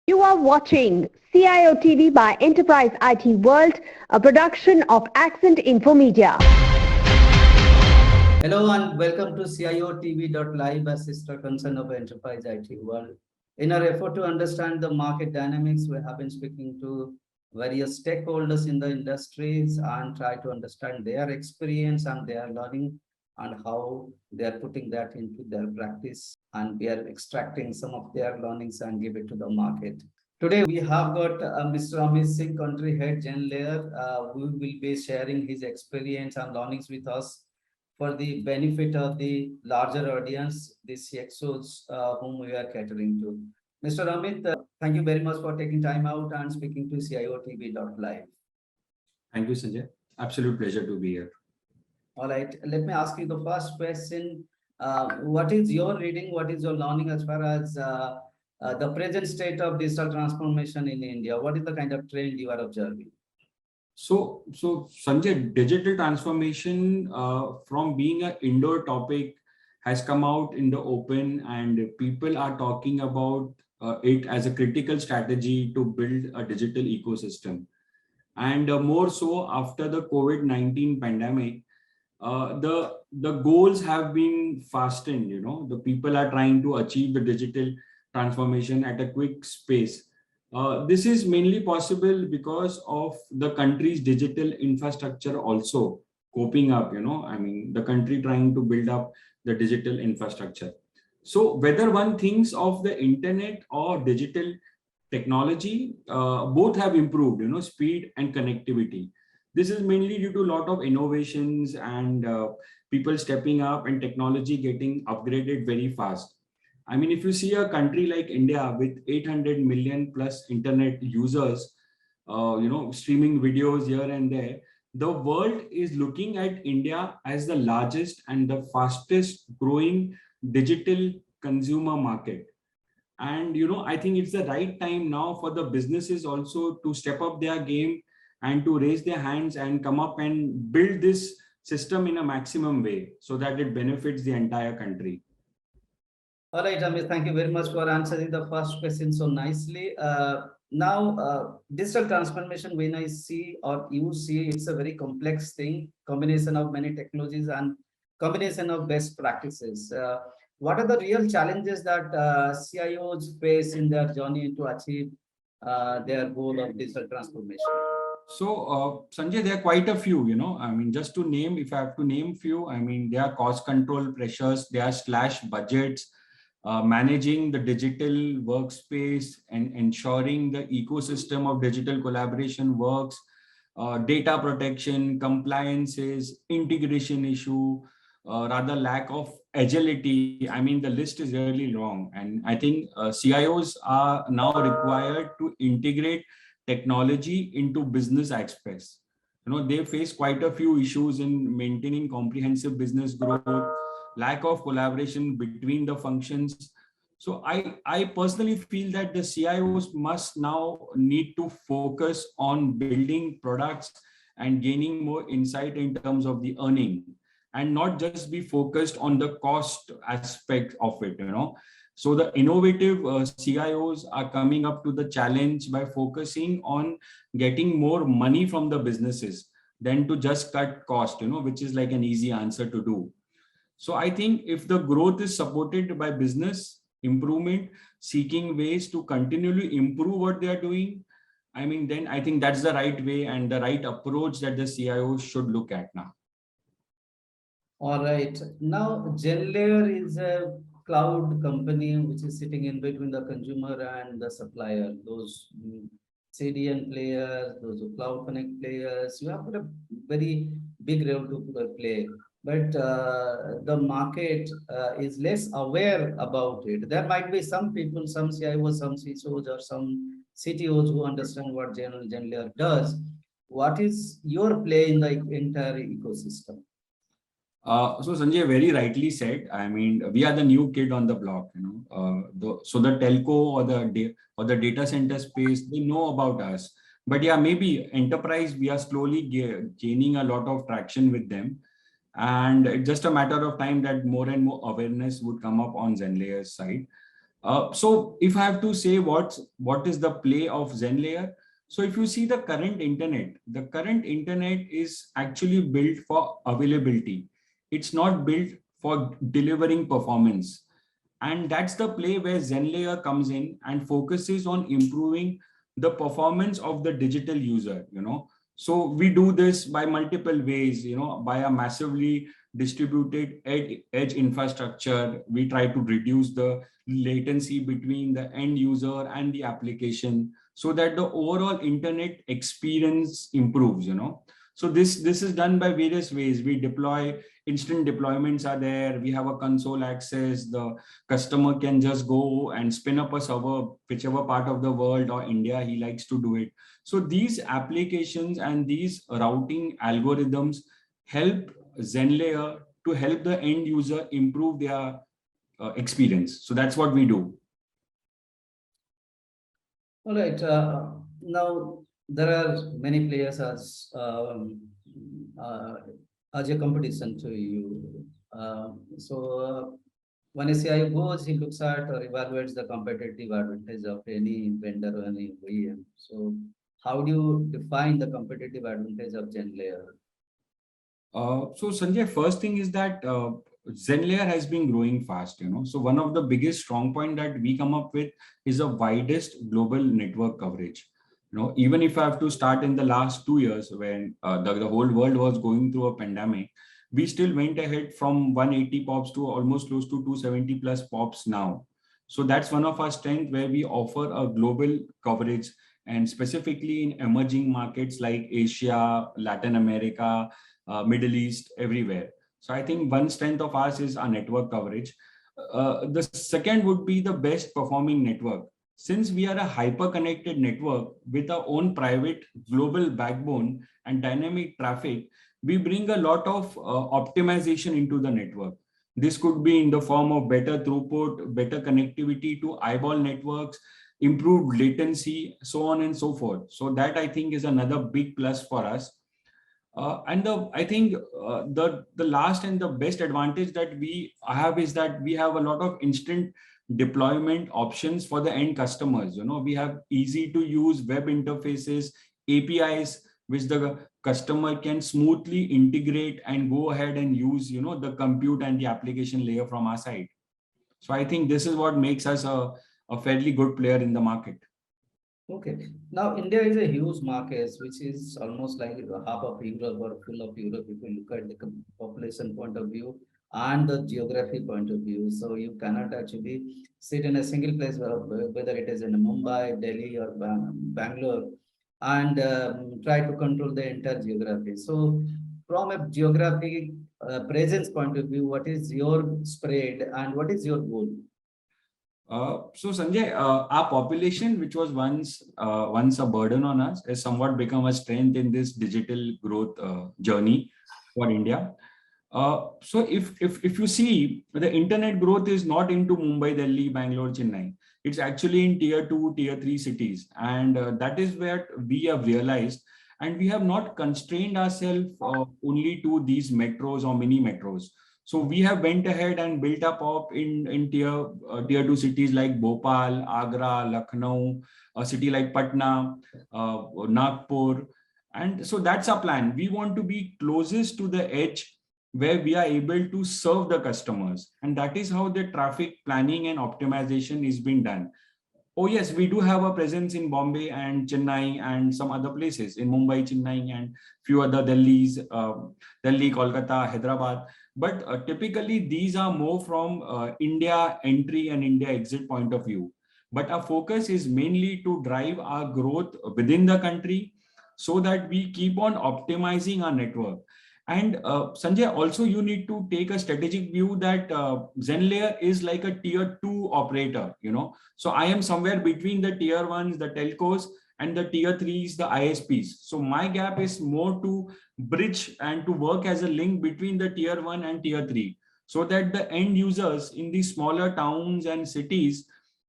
You are watching CIOTV by Enterprise IT World, a production of Accent Info Media. Hello and welcome to CIOTV.live, a sister concern of Enterprise IT World. In our effort to understand the market dynamics, we have been speaking to various stakeholders in the industries and try to understand their experience and their learning and how they are putting that into their practice. And we are extracting some of their learnings and give it to the market. Today we have got Mr. Amit Singh, country head Zenlayer, who will be sharing his experience and learnings with us for the benefit of the larger audience, the CXOs whom we are catering to. Mr. Amit, thank you very much for taking time out and speaking to CIOTV.live. Thank you, Sanjay. Absolute pleasure to be here. All right, let me ask you the first question. What is your reading? What is your learning as far as the present state of digital transformation in India? What is the kind of trend you are observing? So Sanjay, digital transformation from being an indoor topic has come out in the open, and people are talking about it as a critical strategy to build a digital ecosystem. And more so after the COVID-19 pandemic, the goals have been fastened. The people are trying to achieve the digital transformation at a quick space. This is mainly possible because of the country's digital infrastructure also coping up, the country trying to build up the digital infrastructure. So whether one thinks of the internet or digital technology, both have improved, speed and connectivity. This is mainly due to a lot of innovations and people stepping up and technology getting upgraded very fast. If you see a country like India with 800 million plus internet users, streaming videos here and there, the world is looking at India as the largest and the fastest growing digital consumer market. And, I think it's the right time now for the businesses also to step up their game and to raise their hands and come up and build this system in a maximum way so that it benefits the entire country. All right, Amit, thank you very much for answering the first question so nicely. Now, digital transformation, when I see or you see, it's a very complex thing, combination of many technologies and combination of best practices. What are the real challenges that CIOs face in their journey to achieve their goal of digital transformation? So, Sanjay, there are quite a few, just to name, if I have to name few, there are cost control pressures, there are slash budgets, managing the digital workspace and ensuring the ecosystem of digital collaboration works, data protection, compliances, integration issue, rather lack of agility. The list is really long. And I think CIOs are now required to integrate technology into business aspects. They face quite a few issues in maintaining comprehensive business growth, lack of collaboration between the functions. So I personally feel that the CIOs must now need to focus on building products and gaining more insight in terms of the earning, and not just be focused on the cost aspect of it. So the innovative CIOs are coming up to the challenge by focusing on getting more money from the businesses than to just cut cost, which is like an easy answer to do. So I think if the growth is supported by business improvement, seeking ways to continually improve what they are doing, then I think that's the right way and the right approach that the CIOs should look at now. All right. Now, Zenlayer is a cloud company which is sitting in between the consumer and the supplier. Those CDN players, those cloud connect players, you have got a very big role to play. But the market is less aware about it. There might be some people, some CIOs, some CISOs, or some CTOs who understand what Zenlayer does. What is your play in the entire ecosystem? So Sanjay very rightly said. We are the new kid on the block. So the telco or the data center space, they know about us. But yeah, maybe enterprise, we are slowly gaining a lot of traction with them. And it's just a matter of time that more and more awareness would come up on Zenlayer's side. So if I have to say what is the play of Zenlayer, so if you see the current internet is actually built for availability. It's not built for delivering performance. And that's the play where Zenlayer comes in and focuses on improving the performance of the digital user. So we do this by multiple ways, by a massively distributed edge infrastructure. We try to reduce the latency between the end user and the application so that the overall internet experience improves. So this is done by various ways. We deploy instant deployments are there. We have a console access. The customer can just go and spin up a server, whichever part of the world or India he likes to do it. So these applications and these routing algorithms help Zenlayer to help the end user improve their experience. So that's what we do. All right. Now there are many players as a competition to you. When a CIO goes, he looks at or evaluates the competitive advantage of any vendor or any OEM. So how do you define the competitive advantage of Zenlayer? So Sanjay, first thing is that Zenlayer has been growing fast. So one of the biggest strong point that we come up with is the widest global network coverage. Even if I have to start in the last 2 years when the whole world was going through a pandemic, we still went ahead from 180 pops to almost close to 270 plus pops now. So that's one of our strengths where we offer a global coverage, and specifically in emerging markets like Asia, Latin America, Middle East, everywhere. So I think one strength of ours is our network coverage. The second would be the best performing network. Since we are a hyper-connected network with our own private global backbone and dynamic traffic, we bring a lot of optimization into the network. This could be in the form of better throughput, better connectivity to eyeball networks, improved latency, so on and so forth. So that I think is another big plus for us. I think the last and the best advantage that we have is that we have a lot of instant deployment options for the end customers. We have easy to use web interfaces, APIs, which the customer can smoothly integrate and go ahead and use, the compute and the application layer from our side. So I think this is what makes us a fairly good player in the market. Okay. Now, India is a huge market, which is almost like half of Europe or full of Europe if you look at the population point of view and the geography point of view. So you cannot actually sit in a single place, whether it is in Mumbai, Delhi, or Bangalore, and try to control the entire geography. So from a geographic presence point of view, what is your spread and what is your goal? So Sanjay, our population, which was once a burden on us, has somewhat become a strength in this digital growth journey for India. So if you see, the internet growth is not into Mumbai, Delhi, Bangalore, Chennai. It's actually in tier 2, tier 3 cities, and that is where we have realized, and we have not constrained ourselves only to these metros or mini metros. So we have went ahead and built up in tier 2 cities like Bhopal, Agra, Lucknow, a city like Patna, Nagpur. And so that's our plan. We want to be closest to the edge where we are able to serve the customers. And that is how the traffic planning and optimization is being done. Oh yes, we do have a presence in Bombay and Chennai and some other places in Mumbai, Chennai, and few other Delhi, Kolkata, Hyderabad. But typically these are more from India entry and India exit point of view. But our focus is mainly to drive our growth within the country so that we keep on optimizing our network. And Sanjay, also you need to take a strategic view that Zenlayer is like a tier 2 operator. So I am somewhere between the tier 1s, the telcos, and the tier 3s, the ISPs. So my gap is more to bridge and to work as a link between the tier 1 and tier 3, so that the end users in these smaller towns and cities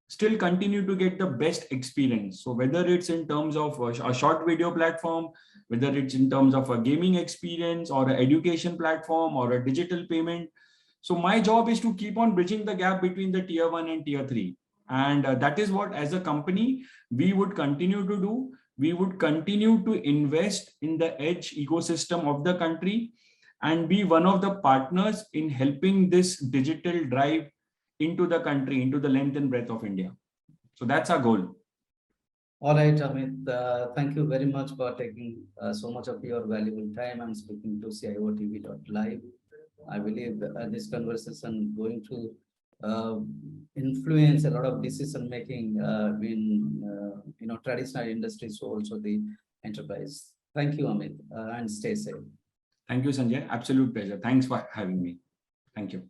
still continue to get the best experience. So whether it's in terms of a short video platform, whether it's in terms of a gaming experience or an education platform or a digital payment. So my job is to keep on bridging the gap between the tier 1 and tier 3. And that is what, as a company, we would continue to do. We would continue to invest in the edge ecosystem of the country and be one of the partners in helping this digital drive into the country, into the length and breadth of India. So that's our goal. All right, Amit, thank you very much for taking so much of your valuable time and speaking to CIOTV.live. I believe this conversation going to influence a lot of decision making in traditional industries, so also the enterprise. Thank you, Amit, and stay safe. Thank you, Sanjay. Absolute pleasure. Thanks for having me. Thank you.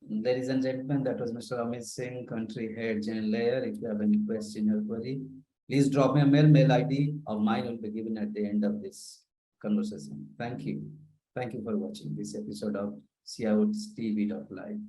Ladies and gentlemen, that was Mr. Amit Singh, Country Head, Zenlayer. If you have any question or query, please drop me a mail ID or mine will be given at the end of this conversation. Thank you. Thank you for watching this episode of CIOTV.live.